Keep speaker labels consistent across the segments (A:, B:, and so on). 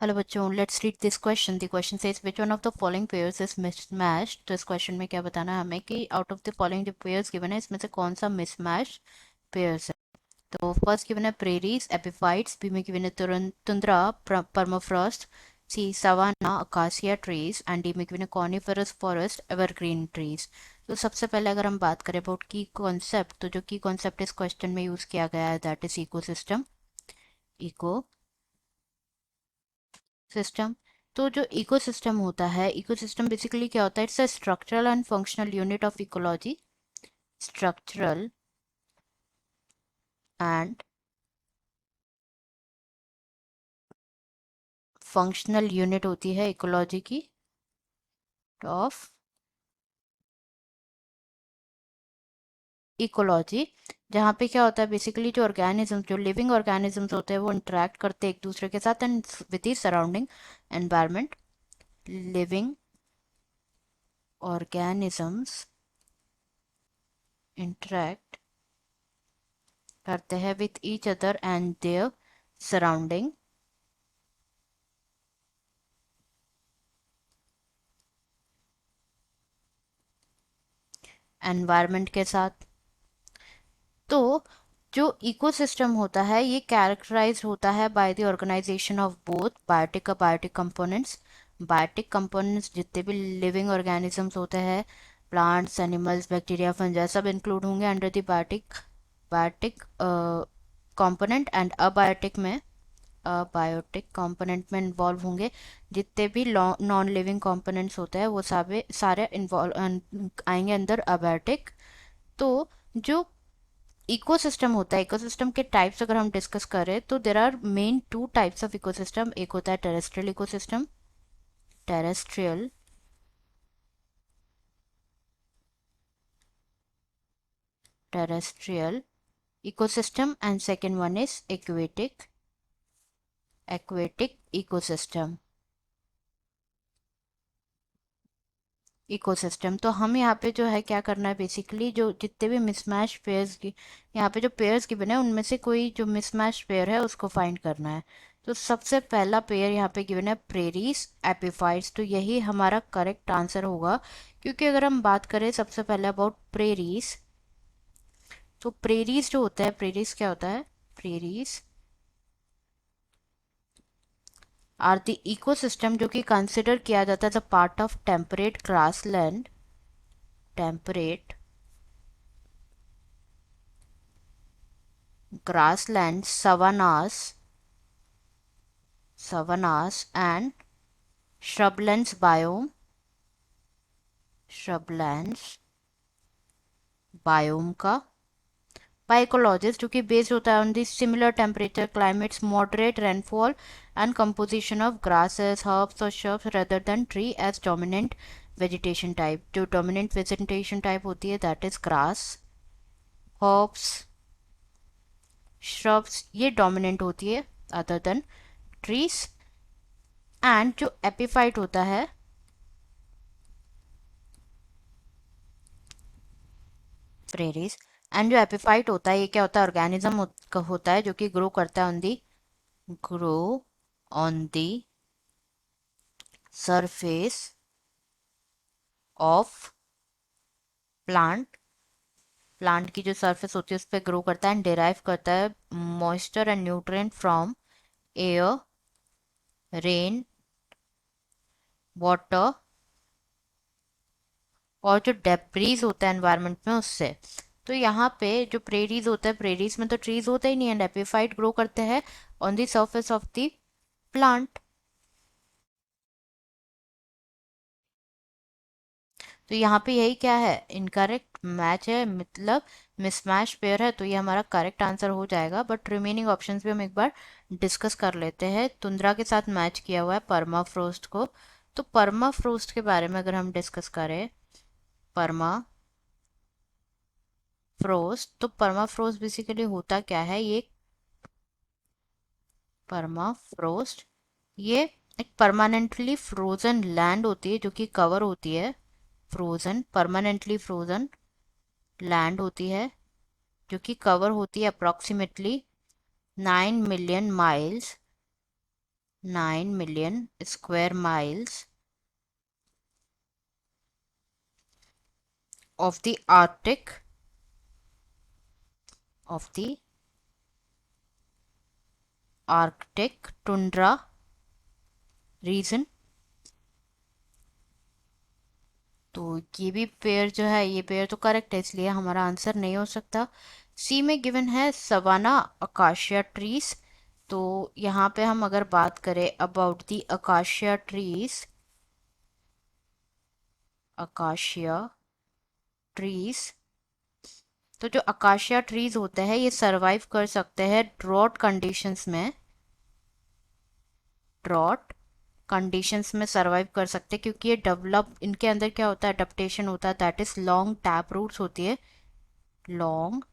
A: Hello बच्चों, let's read this question. The question says which one of the following pairs is mismatched. तो इस question में क्या बताना है हमें कि आउट ऑफ द फॉलोइंग जो पेयर्स गिवन है इसमें से कौन सा मिसमैच पेयर्स है. तो फर्स्ट गिवन है प्रेरीज एपिफाइट्स, बी में गिवन है tundra permafrost, C savanna acacia trees and D में गिवन है कॉनिफरस फॉरेस्ट एवरग्रीन ट्रीज. तो सबसे पहले अगर हम बात करें अबाउट की कॉन्सेप्ट, तो जो की कॉन्सेप्ट इस क्वेश्चन में यूज किया गया है that is ecosystem. Ecosystem. तो जो इकोसिस्टम होता है, इकोसिस्टम बेसिकली क्या होता है, it's a structural and functional unit of ecology. Structural and functional unit होती है इकोलॉजी की ऑफ इकोलॉजी. जहाँ पे क्या होता है बेसिकली जो ऑर्गेनिज्म, जो लिविंग ऑर्गेनिजम्स होते हैं वो इंटरेक्ट करते हैं एक दूसरे के साथ and with the surrounding environment. Living organisms interact करते हैं with each other and their surrounding environment के साथ. तो जो इकोसिस्टम होता है ये कैरेक्टराइज होता है by the organization of both biotic का बायोटिक कंपोनेंट्स. बायोटिक कंपोनेंट्स जितने भी लिविंग ऑर्गेनिजम्स होते हैं, प्लांट्स, एनिमल्स, बैक्टीरिया, फंजाई, सब इंक्लूड होंगे under the biotic biotic component. And abiotic में अबायोटिक कंपोनेंट में इन्वॉल्व होंगे जितने भी नॉन लिविंग कंपोनेंट्स होते हैं वो सारे सारे इन्वॉल्व आएंगे अंदर अबायोटिक. तो जो इकोसिस्टम होता है, इकोसिस्टम के टाइप्स अगर हम डिस्कस करें तो there are main two types of ecosystem. एक होता है terrestrial ecosystem, terrestrial terrestrial ecosystem and second one is aquatic aquatic ecosystem. Ecosystem तो हम यहाँ पे जो है क्या करना है बेसिकली, जो जितने भी मिसमैच पेयर्स की यहाँ पे जो पेयर्स की बने उनमें से कोई जो मिसमैच पेयर है उसको फाइंड करना है. तो सबसे पहला पेयर यहाँ पे गिवन है प्रेरीज एपिफाइट्स. तो यही हमारा करेक्ट आंसर होगा क्योंकि अगर हम बात करें सबसे पहले अबाउट प्रेरीज, तो प्रेरीज जो होता है, प्रेरीज क्या होता है, प्रेरीज आर द इकोसिस्टम जो कि कंसिडर किया जाता है as a part of temperate grassland, temperate grasslands, savannas and shrublands biome, shrublands biome का बाइकोलॉजिस्ट जो कि बेस्ड होता है on the similar temperature climates, moderate rainfall and composition of grasses, herbs और shrubs rather than tree as dominant vegetation type. जो dominant vegetation type होती है that is grass, herbs, shrubs ये dominant होती है अदर देन ट्रीज. एंड जो epiphyte होता है, प्रेरीज, एंड जो एपिफाइट होता है ये क्या होता है, ऑर्गेनिज्म होता है जो कि ग्रो करता है grow on the surface of plant. Plant की जो सरफेस होती है उस पर ग्रो करता है एंड डिराइव करता है moisture and nutrient from air, rain, water और जो डेब्रीज होता है एनवायरनमेंट में उससे. तो यहाँ पे जो प्रेरीज होता है, प्रेरीज में तो ट्रीज होते ही नहीं एंड एपिफाइट ग्रो करते हैं on the surface of the plant. तो यहाँ पे यही क्या है, इनकरेक्ट मैच है, मतलब मिसमैच पेयर है. तो ये हमारा करेक्ट आंसर हो जाएगा. बट रिमेनिंग ऑप्शंस भी हम एक बार डिस्कस कर लेते हैं. तुंद्रा के साथ मैच किया हुआ है परमाफ्रोस्ट को. तो परमाफ्रोस्ट के बारे में अगर हम डिस्कस करें, परमाफ्रोस्ट, तो परमाफ्रोस्ट बेसिकली होता क्या है, ये परमाफ्रोस्ट ये एक परमानेंटली फ्रोजन लैंड होती है जो कि कवर होती है, फ्रोजन, परमानेंटली फ्रोजन लैंड होती है जो कि कवर होती है approximately 9 million miles 9 million square miles of the Arctic tundra region। तो ये भी पेयर जो है, ये पेयर तो करेक्ट है, इसलिए हमारा आंसर नहीं हो सकता। सी में गिवन है सवाना अकाशिया ट्रीज। तो यहाँ पे हम अगर बात करें about the acacia trees, acacia trees, तो जो अकाशिया ट्रीज होते हैं ये सरवाइव कर सकते हैं ड्रॉट कंडीशंस में, ड्रॉट कंडीशंस में सरवाइव कर सकते हैं, क्योंकि ये डेवलप, इनके अंदर क्या होता है, अडेप्टेशन होता है, that is long tap roots होती है, लॉन्ग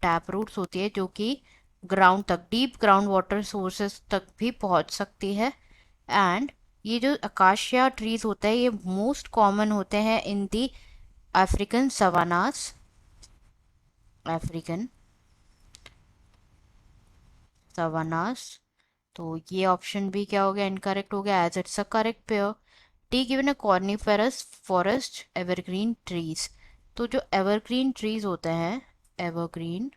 A: टैप रूट्स होती है जो कि ग्राउंड तक, डीप ग्राउंड वाटर सोर्सेस तक भी पहुंच सकती है। एंड ये जो अकाशिया ट्रीज होते हैं ये मोस्ट कॉमन होते हैं इन दी अफ्रीकन सवानास, अफ्रीकन सवानास। तो ये ऑप्शन भी क्या हो गया, इनकरेक्ट हो गया, as it's a correct pair. D given है कॉर्निफेरस फॉरेस्ट एवरग्रीन ट्रीज। तो जो एवरग्रीन ट्रीज होते हैं, एवरग्रीन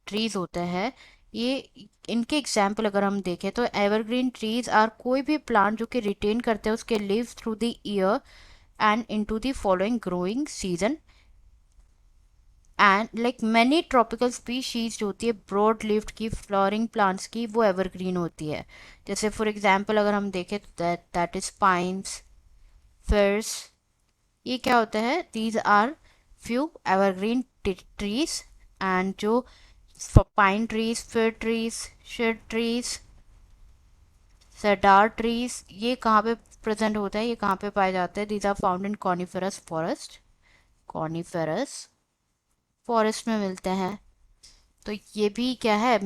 A: ट्रीज होते हैं, ये इनके एग्जाम्पल अगर हम देखें तो एवरग्रीन ट्रीज आर कोई भी प्लांट जो कि रिटेन करते हैं उसके live through the year and into the following growing season. And like many tropical species जो होती है ब्रॉड लिव्ड की फ्लोरिंग प्लांट्स की, वो एवरग्रीन होती है। जैसे फॉर एग्जाम्पल अगर हम देखें तो दैट इज पाइन्स, फिर्स, ये क्या होता है, these are few evergreen trees. And जो pine trees, fir trees, shed trees, cedar trees, ये कहाँ पे प्रेजेंट होता है, ये कहाँ पे पाए जाते हैं, these are found in coniferous forest, coniferous forest में मिलते हैं। तो ये भी क्या है,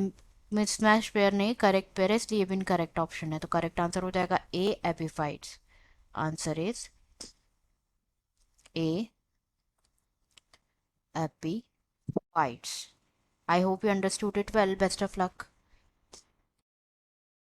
A: मिसमैच पेयर नहीं, करेक्ट पेयर है, इसलिए ये भी करेक्ट ऑप्शन है। तो करेक्ट आंसर हो जाएगा A, epiphytes. Answer is A, epiphytes. I hope you understood it well. Best of luck.